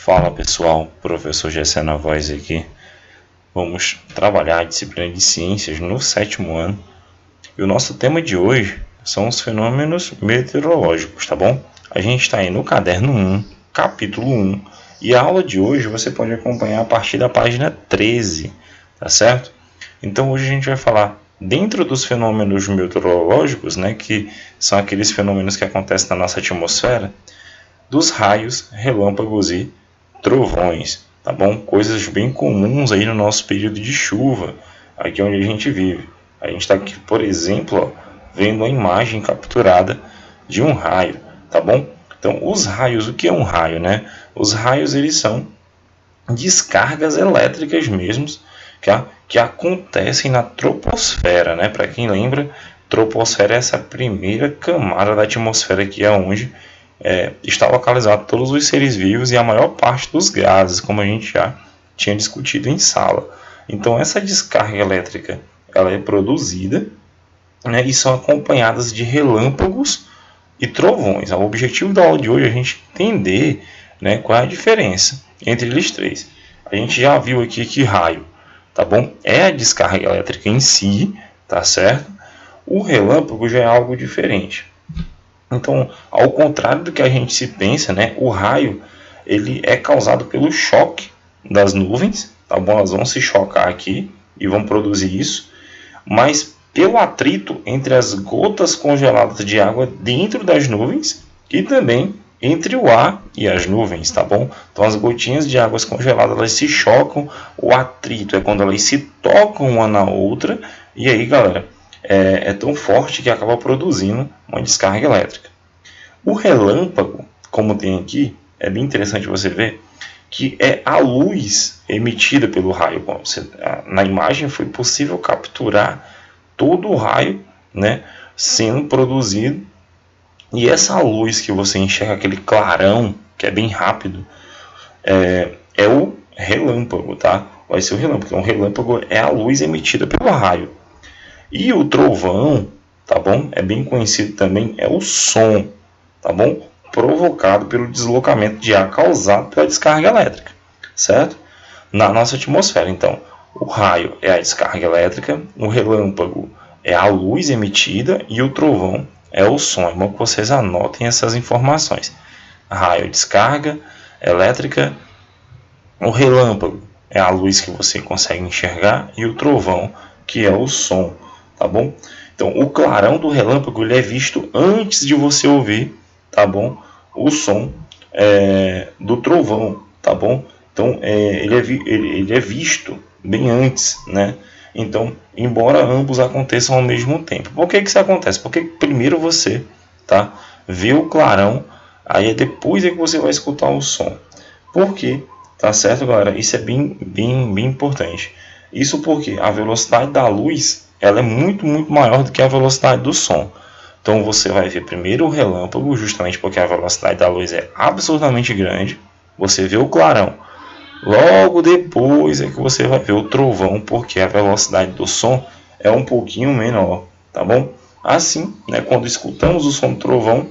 Fala pessoal, professor Gessé na voz aqui. Vamos trabalhar a disciplina de ciências no 7º ano. E o nosso tema de hoje são os fenômenos meteorológicos, tá bom? A gente está aí no caderno 1, capítulo 1. E a aula de hoje você pode acompanhar a partir da página 13, tá certo? Então hoje a gente vai falar dentro dos fenômenos meteorológicos, né, que são aqueles fenômenos que acontecem na nossa atmosfera, dos raios, relâmpagos e trovões, tá bom? Coisas bem comuns aí no nosso período de chuva, aqui onde a gente vive. A gente está aqui, por exemplo, vendo a imagem capturada de um raio, tá bom? Então, os raios, o que é um raio, né? Os raios, eles são descargas elétricas mesmos, que acontecem na troposfera, né? Para quem lembra, troposfera é essa primeira camada da atmosfera que é onde está localizado todos os seres vivos e a maior parte dos gases, como a gente já tinha discutido em sala. Então, essa descarga elétrica ela é produzida, né, e são acompanhadas de relâmpagos e trovões. O objetivo da aula de hoje é a gente entender, né, qual é a diferença entre eles três. A gente já viu aqui que raio, tá bom? É a descarga elétrica em si, tá certo? O relâmpago já é algo diferente. Então, ao contrário do que a gente se pensa, né, o raio ele é causado pelo choque das nuvens, tá bom? Elas vão se chocar aqui e vão produzir isso, mas pelo atrito entre as gotas congeladas de água dentro das nuvens e também entre o ar e as nuvens, tá bom? Então, as gotinhas de águas congeladas elas se chocam, o atrito é quando elas se tocam uma na outra e aí, galera, é tão forte que acaba produzindo uma descarga elétrica. O relâmpago, como tem aqui, é bem interessante você ver que é a luz emitida pelo raio. Na imagem foi possível capturar todo o raio, né, sendo produzido. E essa luz que você enxerga, aquele clarão, que é bem rápido, é o relâmpago, tá? Vai ser o relâmpago. Então, o relâmpago é a luz emitida pelo raio. E o trovão, tá bom? É bem conhecido também, é o som, tá bom? Provocado pelo deslocamento de ar causado pela descarga elétrica, certo? Na nossa atmosfera, então, o raio é a descarga elétrica, o relâmpago é a luz emitida e o trovão é o som. É bom que vocês anotem essas informações. Raio, descarga elétrica, o relâmpago é a luz que você consegue enxergar e o trovão, que é o som. Tá bom? Então, o clarão do relâmpago ele é visto antes de você ouvir, tá bom? O som do trovão, tá bom? Então, ele é visto bem antes, né? Então, embora ambos aconteçam ao mesmo tempo. Por que isso acontece? Porque primeiro você, tá, vê o clarão, aí depois é que você vai escutar o som. Por quê? Tá certo, galera? Isso é bem importante. Isso porque a velocidade da luz ela é muito maior do que a velocidade do som. Então você vai ver primeiro o relâmpago, justamente porque a velocidade da luz é absurdamente grande. Você vê o clarão. Logo depois é que você vai ver o trovão, porque a velocidade do som é um pouquinho menor, tá bom? Assim, né, quando escutamos o som do trovão,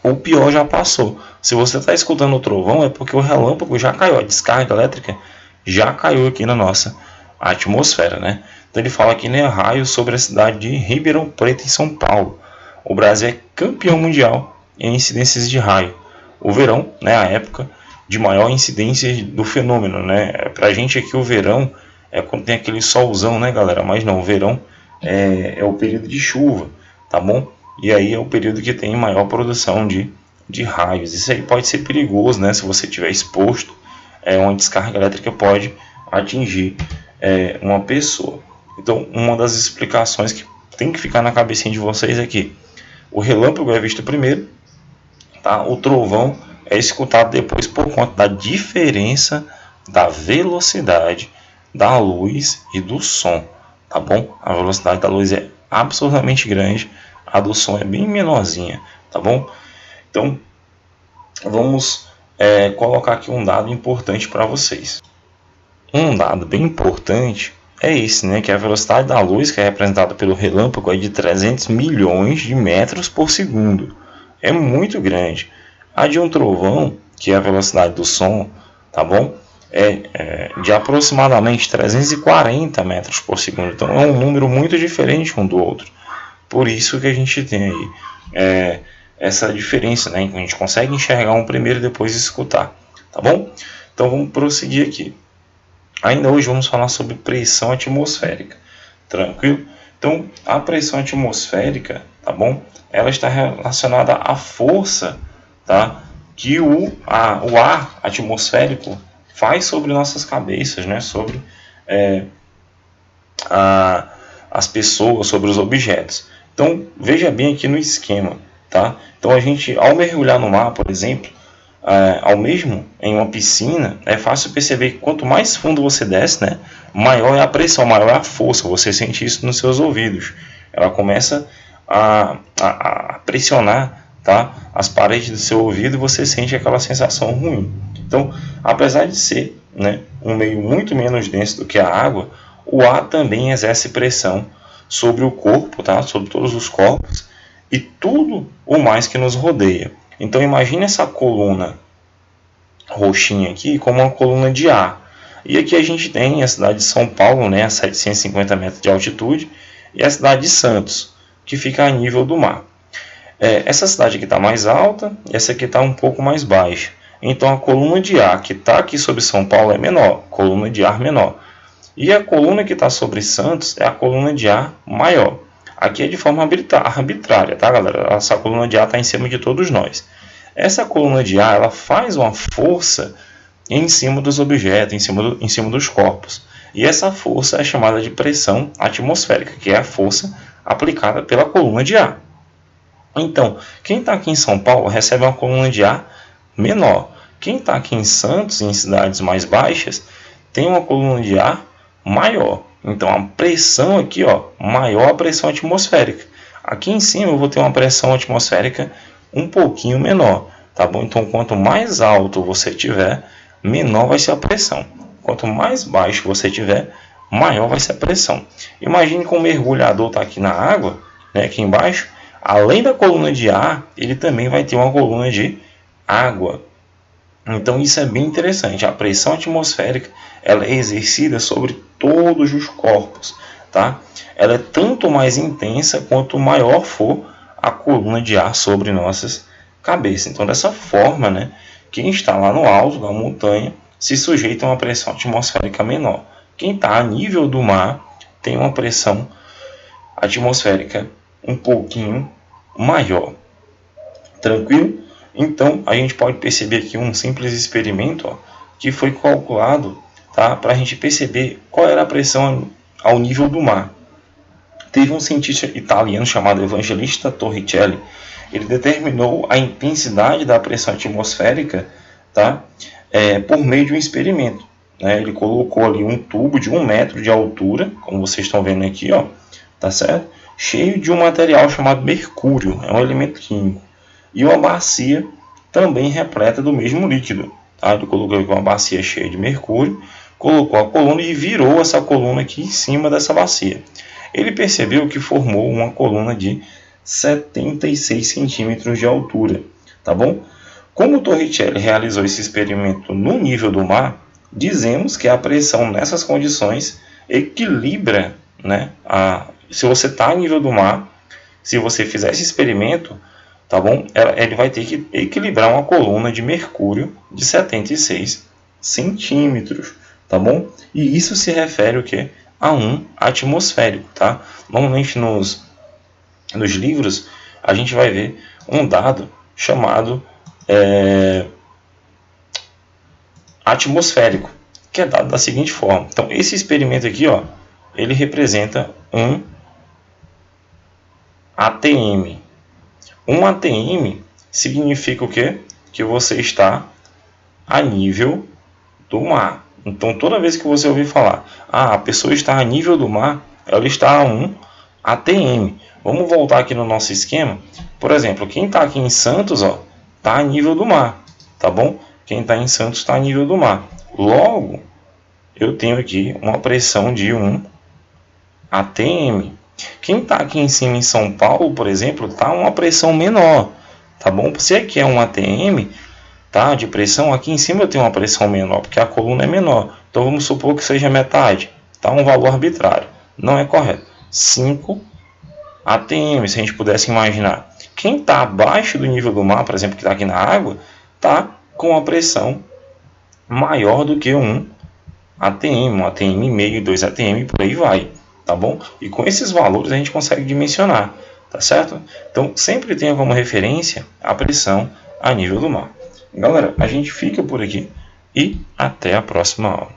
o pior já passou. Se você está escutando o trovão, é porque o relâmpago já caiu, a descarga elétrica já caiu aqui na nossa atmosfera, né? Então ele fala aqui, né, raio sobre a cidade de Ribeirão Preto, em São Paulo. O Brasil é campeão mundial em incidências de raio. O verão, né, a época de maior incidência do fenômeno, né? Pra gente aqui o verão é quando tem aquele solzão, né, galera? Mas não, o verão é o período de chuva, tá bom? E aí é o período que tem maior produção de raios. Isso aí pode ser perigoso, né? Se você estiver exposto, uma descarga elétrica pode atingir uma pessoa. Então, uma das explicações que tem que ficar na cabecinha de vocês é que o relâmpago é visto primeiro, tá? O trovão é escutado depois por conta da diferença da velocidade da luz e do som, tá bom? A velocidade da luz é absurdamente grande, a do som é bem menorzinha, tá bom? Então, vamos colocar aqui um dado importante para vocês. Um dado bem importante é esse, né, que a velocidade da luz, que é representada pelo relâmpago, é de 300 milhões de metros por segundo. É muito grande. A de um trovão que é a velocidade do som, tá bom? É de aproximadamente 340 metros por segundo. Então é um número muito diferente um do outro. Por isso que a gente tem aí essa diferença, né? A gente consegue enxergar um primeiro e depois escutar, tá bom? Então vamos prosseguir aqui. Ainda hoje vamos falar sobre pressão atmosférica, tranquilo? Então a pressão atmosférica, tá bom? Ela está relacionada à força, tá? Que o ar atmosférico faz sobre nossas cabeças, né? Sobre as pessoas, sobre os objetos. Então veja bem aqui no esquema, tá? Então a gente, ao mergulhar no mar, por exemplo, ao mesmo em uma piscina, é fácil perceber que quanto mais fundo você desce, né, maior é a pressão, maior é a força. Você sente isso nos seus ouvidos. Ela começa a pressionar, tá, as paredes do seu ouvido e você sente aquela sensação ruim. Então, apesar de ser, né, um meio muito menos denso do que a água, o ar também exerce pressão sobre o corpo, tá, sobre todos os corpos e tudo o mais que nos rodeia. Então imagine essa coluna roxinha aqui como uma coluna de ar. E aqui a gente tem a cidade de São Paulo, né, a 750 metros de altitude, e a cidade de Santos, que fica a nível do mar. Essa cidade aqui está mais alta, e essa aqui está um pouco mais baixa. Então a coluna de ar que está aqui sobre São Paulo é menor, coluna de ar menor. E a coluna que está sobre Santos é a coluna de ar maior. Aqui é de forma arbitrária, tá, galera? Essa coluna de ar está em cima de todos nós. Essa coluna de ar, ela faz uma força em cima dos objetos, em cima dos corpos. E essa força é chamada de pressão atmosférica, que é a força aplicada pela coluna de ar. Então, quem está aqui em São Paulo recebe uma coluna de ar menor. Quem está aqui em Santos, em cidades mais baixas, tem uma coluna de ar maior. Então a pressão aqui, ó, maior a pressão atmosférica. Aqui em cima eu vou ter uma pressão atmosférica um pouquinho menor, tá bom? Então quanto mais alto você tiver, menor vai ser a pressão. Quanto mais baixo você tiver, maior vai ser a pressão. Imagine que um mergulhador está aqui na água, né, aqui embaixo, além da coluna de ar, ele também vai ter uma coluna de água. Então isso é bem interessante. A pressão atmosférica, ela é exercida sobre todos os corpos, tá? Ela é tanto mais intensa quanto maior for a coluna de ar sobre nossas cabeças. Então dessa forma, né, quem está lá no alto da montanha se sujeita a uma pressão atmosférica menor. Quem está a nível do mar tem uma pressão atmosférica um pouquinho maior. Tranquilo? Então, a gente pode perceber aqui um simples experimento, ó, que foi calculado, tá, para a gente perceber qual era a pressão ao nível do mar. Teve um cientista italiano chamado Evangelista Torricelli. Ele determinou a intensidade da pressão atmosférica, tá, por meio de um experimento. Né? Ele colocou ali um tubo de 1 metro de altura, como vocês estão vendo aqui, ó, tá certo? Cheio de um material chamado mercúrio, é um elemento químico. E uma bacia também repleta do mesmo líquido. Tá? Ele colocou aqui uma bacia cheia de mercúrio, colocou a coluna e virou essa coluna aqui em cima dessa bacia. Ele percebeu que formou uma coluna de 76 centímetros de altura. Tá bom? Como o Torricelli realizou esse experimento no nível do mar, dizemos que a pressão nessas condições equilibra, né, se você está a nível do mar, se você fizer esse experimento, tá bom? Ele vai ter que equilibrar uma coluna de mercúrio de 76 centímetros, tá bom? E isso se refere o quê? A um atmosférico, tá? Normalmente nos livros a gente vai ver um dado chamado atmosférico, que é dado da seguinte forma. Então esse experimento aqui, ó, ele representa um ATM. Um ATM significa o quê? Que você está a nível do mar. Então, toda vez que você ouvir falar, a pessoa está a nível do mar, ela está a um ATM. Vamos voltar aqui no nosso esquema. Por exemplo, quem está aqui em Santos, ó, está a nível do mar, tá bom? Quem está em Santos está a nível do mar. Logo, eu tenho aqui uma pressão de um ATM. Quem está aqui em cima em São Paulo, por exemplo, está uma pressão menor, tá bom? Se aqui é um ATM, tá, de pressão, aqui em cima eu tenho uma pressão menor, porque a coluna é menor. Então vamos supor que seja metade, tá, um valor arbitrário. Não é correto. 5 atm, se a gente pudesse imaginar. Quem está abaixo do nível do mar, por exemplo, que está aqui na água, está com a pressão maior do que 1 atm, 1 atm e meio, 2 atm, por aí vai, tá bom? E com esses valores a gente consegue dimensionar, tá certo? Então sempre tenha como referência a pressão a nível do mar. Galera, a gente fica por aqui e até a próxima aula.